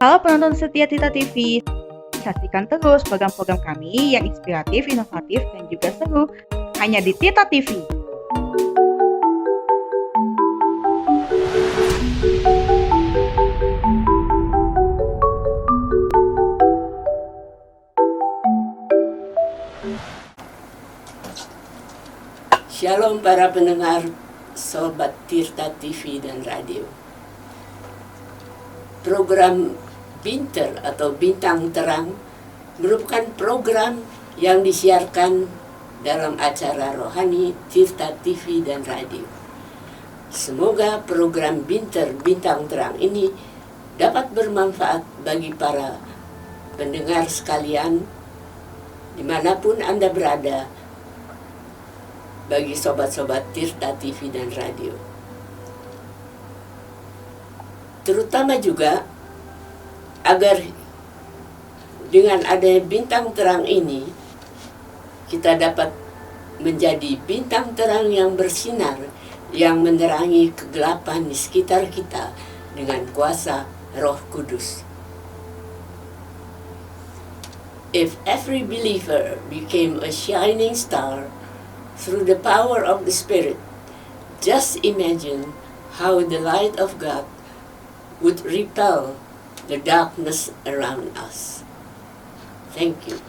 Halo penonton setia Tita TV, saksikan terus program-program kami yang inspiratif, inovatif, dan juga seru hanya di Tita TV. Shalom para pendengar Sobat Tirta TV dan Radio. Program Binter atau Bintang Terang merupakan program yang disiarkan dalam acara rohani Tirta TV dan Radio. Semoga program Binter Bintang Terang ini dapat bermanfaat bagi para pendengar sekalian dimanapun Anda berada, bagi sobat-sobat Tirta TV dan Radio. Terutama juga agar dengan adanya bintang terang ini kita dapat menjadi bintang terang yang bersinar, yang menerangi kegelapan di sekitar kita dengan kuasa Roh Kudus. If every believer became a shining star through the power of the Spirit, just imagine how the light of God would repel the darkness around us. Thank you.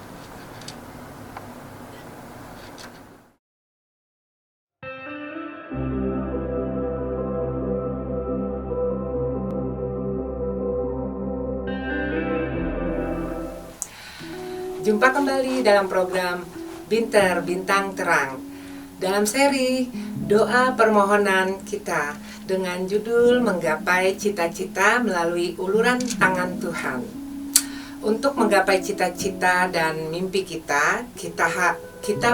Jumpa kembali dalam program Binter Bintang Terang dalam seri doa permohonan kita dengan judul Menggapai Cita-cita Melalui Uluran Tangan Tuhan. Untuk menggapai cita-cita dan mimpi kita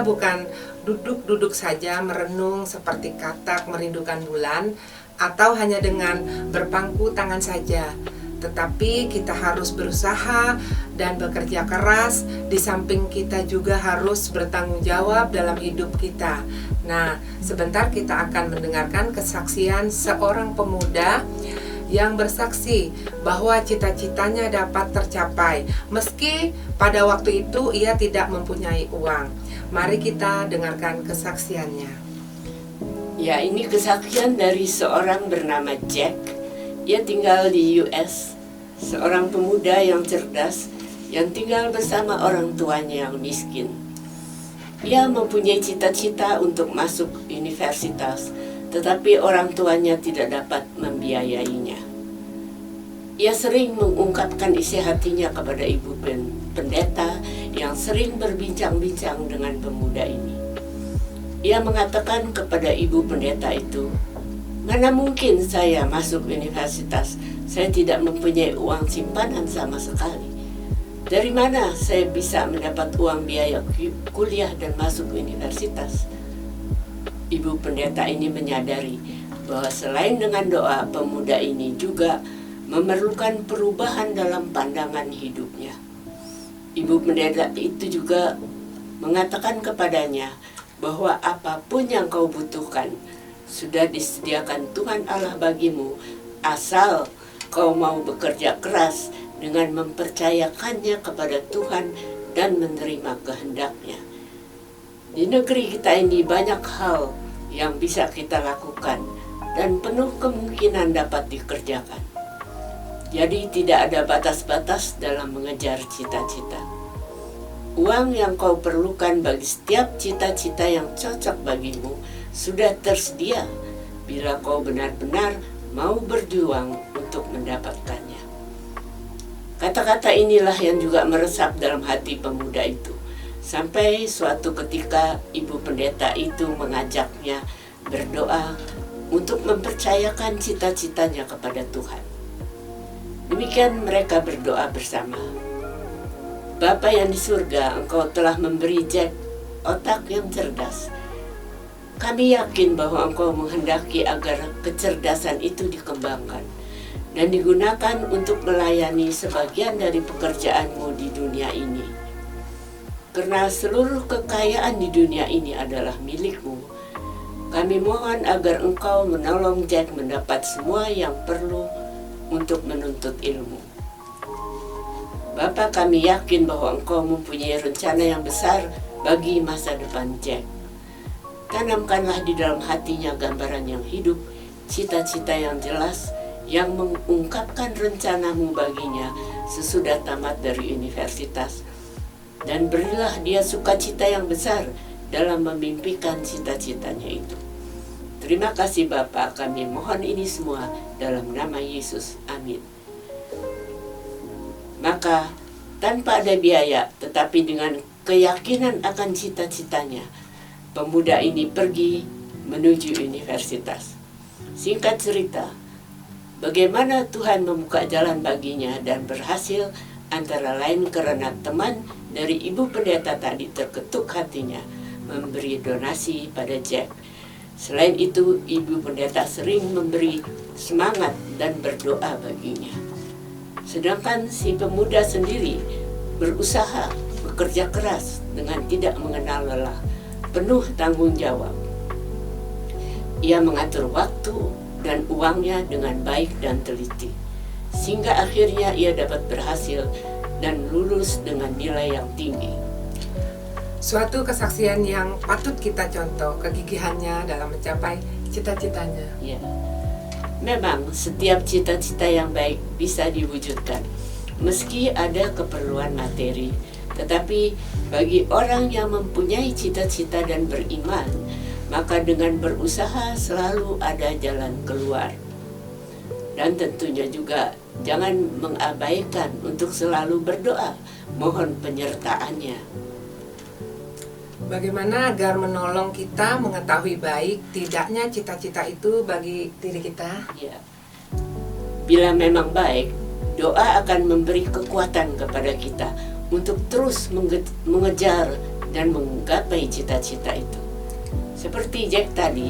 bukan duduk-duduk saja merenung seperti katak merindukan bulan atau hanya dengan berpangku tangan saja. Tetapi kita harus berusaha dan bekerja keras. Di samping kita juga harus bertanggung jawab dalam hidup kita. Nah, sebentar kita akan mendengarkan kesaksian seorang pemuda yang bersaksi bahwa cita-citanya dapat tercapai meski pada waktu itu ia tidak mempunyai uang. Mari kita dengarkan kesaksiannya. Ya, ini kesaksian dari seorang bernama Jack. Ia tinggal di US, seorang pemuda yang cerdas yang tinggal bersama orang tuanya yang miskin. Ia mempunyai cita-cita untuk masuk universitas, tetapi orang tuanya tidak dapat membiayainya. Ia sering mengungkapkan isi hatinya kepada ibu pendeta yang sering berbincang-bincang dengan pemuda ini. Ia mengatakan kepada ibu pendeta itu, "Mana mungkin saya masuk universitas? Saya tidak mempunyai uang simpanan sama sekali. Dari mana saya bisa mendapat uang biaya kuliah dan masuk universitas?" Ibu pendeta ini menyadari bahwa selain dengan doa, pemuda ini juga memerlukan perubahan dalam pandangan hidupnya. Ibu pendeta itu juga mengatakan kepadanya bahwa apapun yang kau butuhkan sudah disediakan Tuhan Allah bagimu, asal kau mau bekerja keras dengan mempercayakannya kepada Tuhan dan menerima kehendaknya. Di negeri kita ini banyak hal yang bisa kita lakukan dan penuh kemungkinan dapat dikerjakan. Jadi tidak ada batas-batas dalam mengejar cita-cita. Uang yang kau perlukan bagi setiap cita-cita yang cocok bagimu sudah tersedia bila kau benar-benar mau berjuang untuk mendapatkannya. Kata-kata inilah yang juga meresap dalam hati pemuda itu. Sampai suatu ketika ibu pendeta itu mengajaknya berdoa untuk mempercayakan cita-citanya kepada Tuhan. Demikian mereka berdoa bersama. Bapa yang di surga, Engkau telah memberi Jack otak yang cerdas. Kami yakin bahwa Engkau menghendaki agar kecerdasan itu dikembangkan dan digunakan untuk melayani sebagian dari pekerjaan-Mu di dunia ini. Karena seluruh kekayaan di dunia ini adalah milik-Mu, kami mohon agar Engkau menolong Jack mendapat semua yang perlu untuk menuntut ilmu. Bapa, kami yakin bahwa Engkau mempunyai rencana yang besar bagi masa depan Jack. Tanamkanlah di dalam hatinya gambaran yang hidup, cita-cita yang jelas, yang mengungkapkan rencana-Mu baginya sesudah tamat dari universitas. Dan berilah dia sukacita yang besar dalam memimpikan cita-citanya itu. Terima kasih Bapa, kami mohon ini semua dalam nama Yesus. Amin. Maka tanpa ada biaya, tetapi dengan keyakinan akan cita-citanya, pemuda ini pergi menuju universitas. Singkat cerita, bagaimana Tuhan membuka jalan baginya dan berhasil, antara lain karena teman dari ibu pendeta tadi terketuk hatinya memberi donasi pada Jack. Selain itu, ibu pendeta sering memberi semangat dan berdoa baginya. Sedangkan si pemuda sendiri berusaha, bekerja keras dengan tidak mengenal lelah, penuh tanggung jawab. Ia mengatur waktu dan uangnya dengan baik dan teliti, sehingga akhirnya ia dapat berhasil dan lulus dengan nilai yang tinggi. Suatu kesaksian yang patut kita contoh kegigihannya dalam mencapai cita-citanya. Ya. Memang setiap cita-cita yang baik bisa diwujudkan, meski ada keperluan materi. Tetapi bagi orang yang mempunyai cita-cita dan beriman, maka dengan berusaha selalu ada jalan keluar. Dan tentunya juga jangan mengabaikan untuk selalu berdoa, mohon penyertaannya. Bagaimana agar menolong kita mengetahui baik tidaknya cita-cita itu bagi diri kita? Ya. Bila memang baik, doa akan memberi kekuatan kepada kita untuk terus mengejar dan menggapai cita-cita itu. Seperti Jack tadi,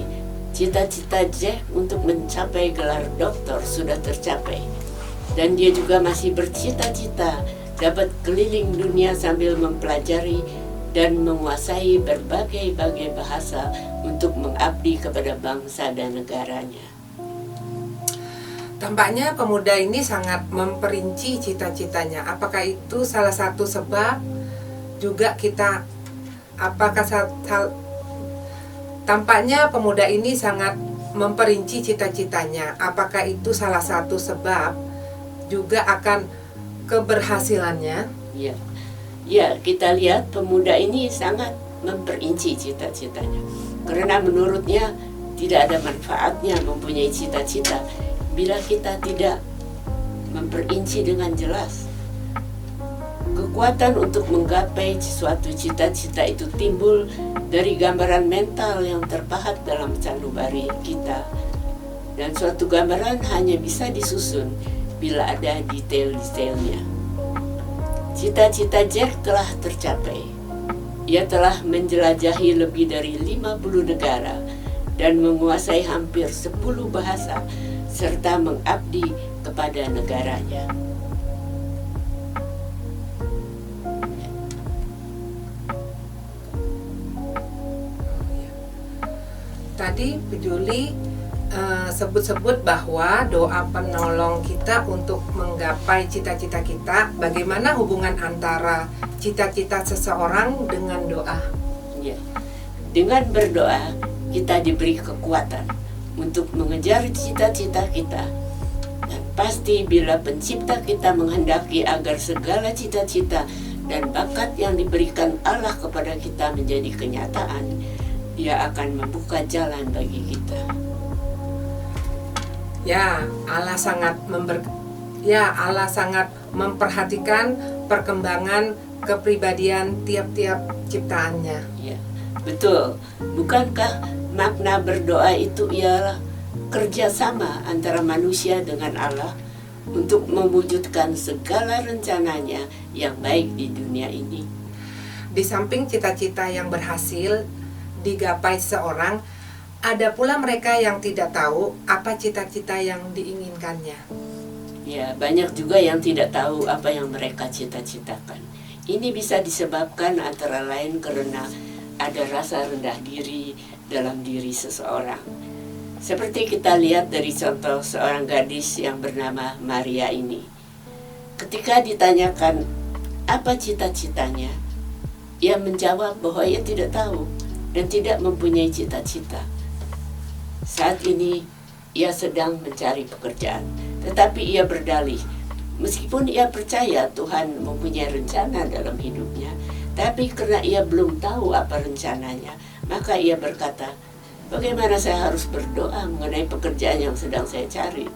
cita-cita Jack untuk mencapai gelar doktor sudah tercapai. Dan dia juga masih bercita-cita dapat keliling dunia sambil mempelajari dan menguasai berbagai-bagai bahasa untuk mengabdi kepada bangsa dan negaranya. Tampaknya pemuda ini sangat memperinci cita-citanya. Apakah itu salah satu sebab juga kita tampaknya pemuda ini sangat memperinci cita-citanya. Apakah itu salah satu sebab juga akan keberhasilannya? Ya. Ya, kita lihat pemuda ini sangat memperinci cita-citanya. Karena menurutnya tidak ada manfaatnya mempunyai cita-cita bila kita tidak memperinci dengan jelas. Kekuatan untuk menggapai suatu cita-cita itu timbul dari gambaran mental yang terpahat dalam sanubari kita. Dan suatu gambaran hanya bisa disusun bila ada detail-detailnya. Cita-cita Jack telah tercapai. Ia telah menjelajahi lebih dari 50 negara dan menguasai hampir 10 bahasa serta mengabdi kepada negaranya. Tadi Bu Juli sebut-sebut bahwa doa penolong kita untuk menggapai cita-cita kita. Bagaimana hubungan antara cita-cita seseorang dengan doa? Ya. Dengan berdoa, kita diberi kekuatan untuk mengejar cita-cita kita. Dan pasti bila pencipta kita menghendaki agar segala cita-cita dan bakat yang diberikan Allah kepada kita menjadi kenyataan, Dia akan membuka jalan bagi kita. Ya, Allah sangat memperhatikan perkembangan kepribadian tiap-tiap ciptaannya. Ya, betul. Bukankah makna berdoa itu ialah kerjasama antara manusia dengan Allah untuk mewujudkan segala rencananya yang baik di dunia ini? Di samping cita-cita yang berhasil digapai seorang, ada pula mereka yang tidak tahu apa cita-cita yang diinginkannya. Ya, banyak juga yang tidak tahu apa yang mereka cita-citakan. Ini bisa disebabkan antara lain karena ada rasa rendah diri dalam diri seseorang. Seperti kita lihat dari contoh seorang gadis yang bernama Maria ini. Ketika ditanyakan apa cita-citanya, ia menjawab bahwa ia tidak tahu dan tidak mempunyai cita-cita. Saat ini ia sedang mencari pekerjaan, tetapi ia berdalih, meskipun ia percaya Tuhan mempunyai rencana dalam hidupnya, tapi karena ia belum tahu apa rencananya, maka ia berkata, bagaimana saya harus berdoa mengenai pekerjaan yang sedang saya cari?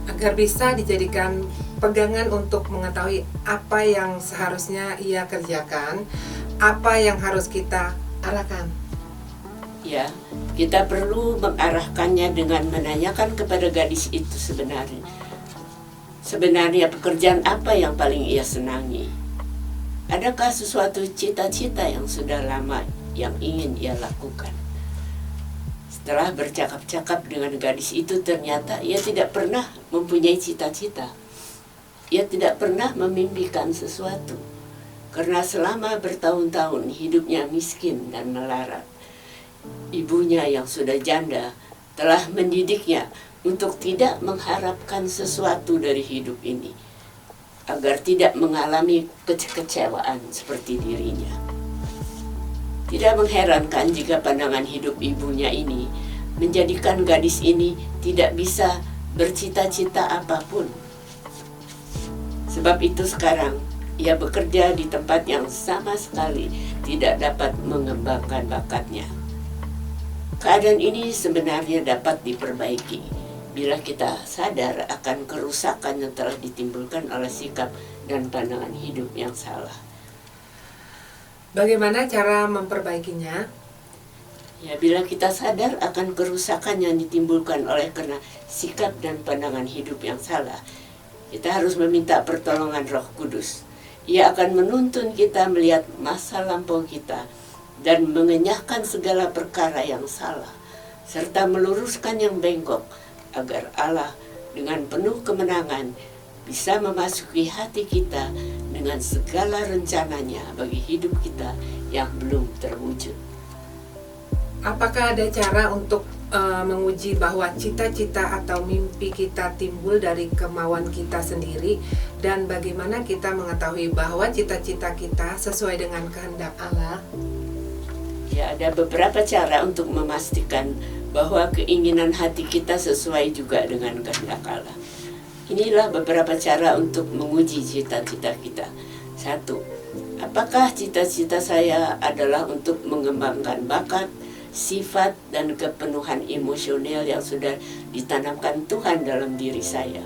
Agar bisa dijadikan pegangan untuk mengetahui apa yang seharusnya ia kerjakan, apa yang harus kita arahkan. Ya, kita perlu mengarahkannya dengan menanyakan kepada gadis itu sebenarnya pekerjaan apa yang paling ia senangi. Adakah sesuatu cita-cita yang sudah lama yang ingin ia lakukan? Setelah bercakap-cakap dengan gadis itu, ternyata ia tidak pernah mempunyai cita-cita. Ia tidak pernah memimpikan sesuatu, karena selama bertahun-tahun hidupnya miskin dan melarat. Ibunya yang sudah janda telah mendidiknya untuk tidak mengharapkan sesuatu dari hidup ini, agar tidak mengalami kekecewaan seperti dirinya. Tidak mengherankan jika pandangan hidup ibunya ini menjadikan gadis ini tidak bisa bercita-cita apapun. Sebab itu sekarang ia bekerja di tempat yang sama sekali tidak dapat mengembangkan bakatnya. Keadaan ini sebenarnya dapat diperbaiki bila kita sadar akan kerusakan yang telah ditimbulkan oleh sikap dan pandangan hidup yang salah. Bagaimana cara memperbaikinya? Ya, bila kita sadar akan kerusakan yang ditimbulkan oleh karena sikap dan pandangan hidup yang salah, kita harus meminta pertolongan Roh Kudus. Ia akan menuntun kita melihat masa lampau kita dan mengenyahkan segala perkara yang salah, serta meluruskan yang bengkok, agar Allah dengan penuh kemenangan bisa memasuki hati kita dengan segala rencananya bagi hidup kita yang belum terwujud. Apakah ada cara untuk menguji bahwa cita-cita atau mimpi kita timbul dari kemauan kita sendiri, dan bagaimana kita mengetahui bahwa cita-cita kita sesuai dengan kehendak Allah? Ya, ada beberapa cara untuk memastikan bahwa keinginan hati kita sesuai juga dengan kehendak Allah. Inilah beberapa cara untuk menguji cita-cita kita. 1. Apakah cita-cita saya adalah untuk mengembangkan bakat, sifat, dan kepenuhan emosional yang sudah ditanamkan Tuhan dalam diri saya?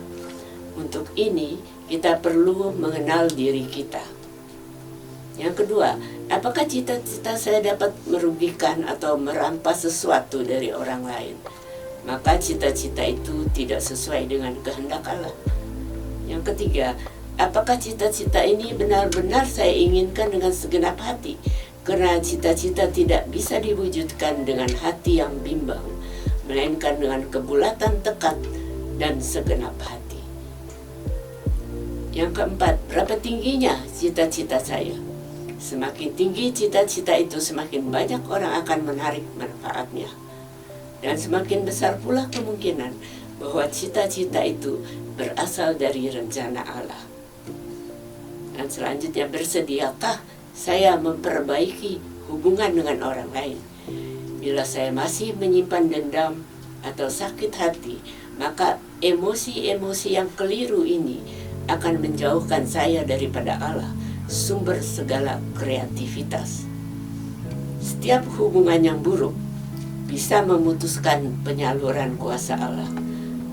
Untuk ini, kita perlu mengenal diri kita. Yang kedua, apakah cita-cita saya dapat merugikan atau merampas sesuatu dari orang lain? Maka cita-cita itu tidak sesuai dengan kehendak Allah. Yang ketiga, apakah cita-cita ini benar-benar saya inginkan dengan segenap hati? Karena cita-cita tidak bisa diwujudkan dengan hati yang bimbang, melainkan dengan kebulatan tekad dan segenap hati. Yang keempat, berapa tingginya cita-cita saya? Semakin tinggi cita-cita itu, semakin banyak orang akan menarik manfaatnya. Dan semakin besar pula kemungkinan bahwa cita-cita itu berasal dari rencana Allah. Dan selanjutnya, bersediakah saya memperbaiki hubungan dengan orang lain? Bila saya masih menyimpan dendam atau sakit hati, maka emosi-emosi yang keliru ini akan menjauhkan saya daripada Allah, sumber segala kreativitas. Setiap hubungan yang buruk bisa memutuskan penyaluran kuasa Allah.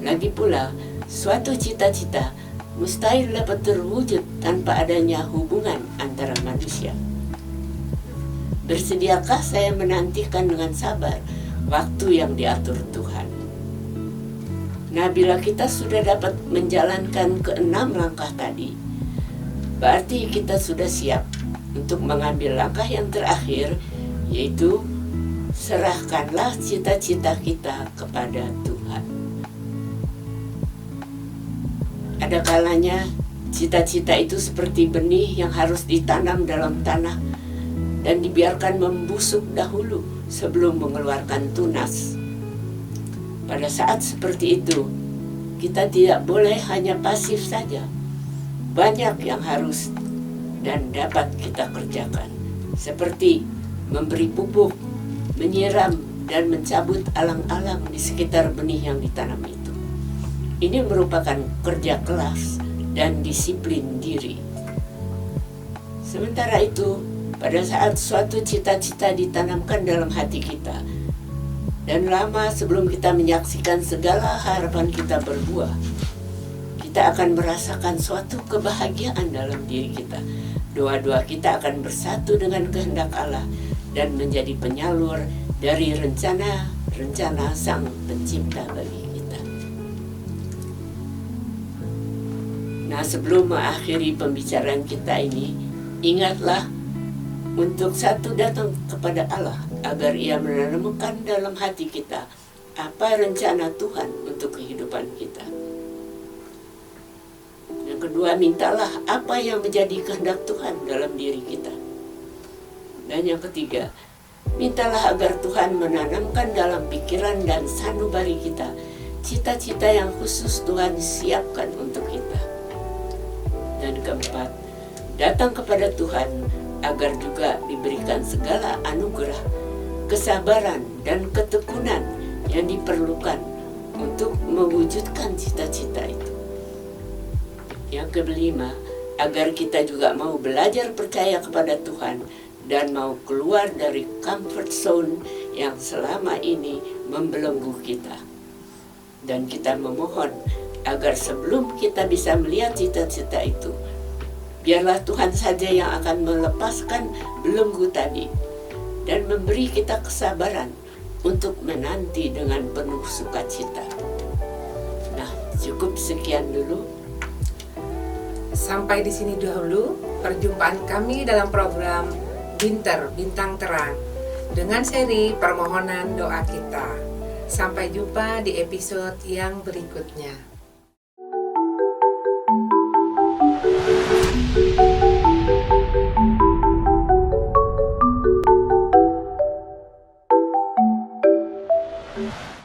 Lagi pula, suatu cita-cita mustahil dapat terwujud tanpa adanya hubungan antara manusia. Bersediakah saya menantikan dengan sabar waktu yang diatur Tuhan? Nah, bila kita sudah dapat menjalankan ke-6 langkah tadi, berarti kita sudah siap untuk mengambil langkah yang terakhir, yaitu serahkanlah cita-cita kita kepada Tuhan. Ada kalanya cita-cita itu seperti benih yang harus ditanam dalam tanah dan dibiarkan membusuk dahulu sebelum mengeluarkan tunas. Pada saat seperti itu, kita tidak boleh hanya pasif saja, banyak yang harus dan dapat kita kerjakan, seperti memberi pupuk, menyiram, dan mencabut alang-alang di sekitar benih yang ditanam itu. Ini merupakan kerja keras dan disiplin diri. Sementara itu, pada saat suatu cita-cita ditanamkan dalam hati kita, dan lama sebelum kita menyaksikan segala harapan kita berbuah, kita akan merasakan suatu kebahagiaan dalam diri kita. Doa-doa kita akan bersatu dengan kehendak Allah dan menjadi penyalur dari rencana Sang Pencipta bagi kita. Nah, sebelum mengakhiri pembicaraan kita ini, ingatlah untuk satu datang kepada Allah agar Ia menanamkan dalam hati kita apa rencana Tuhan untuk kehidupan kita. Yang kedua, mintalah apa yang menjadi kehendak Tuhan dalam diri kita. Dan yang ketiga, mintalah agar Tuhan menanamkan dalam pikiran dan sanubari kita cita-cita yang khusus Tuhan siapkan untuk kita. Dan keempat, datang kepada Tuhan agar juga diberikan segala anugerah, kesabaran, dan ketekunan yang diperlukan untuk mewujudkan cita-cita itu. Yang kelima, agar kita juga mau belajar percaya kepada Tuhan dan mau keluar dari comfort zone yang selama ini membelenggu kita. Dan kita memohon agar sebelum kita bisa melihat cita-cita itu, biarlah Tuhan saja yang akan melepaskan belenggu tadi dan memberi kita kesabaran untuk menanti dengan penuh sukacita. Nah, cukup sekian dulu. Sampai di sini dahulu perjumpaan kami dalam program Binter Bintang Terang dengan seri permohonan doa kita. Sampai jumpa di episode yang berikutnya.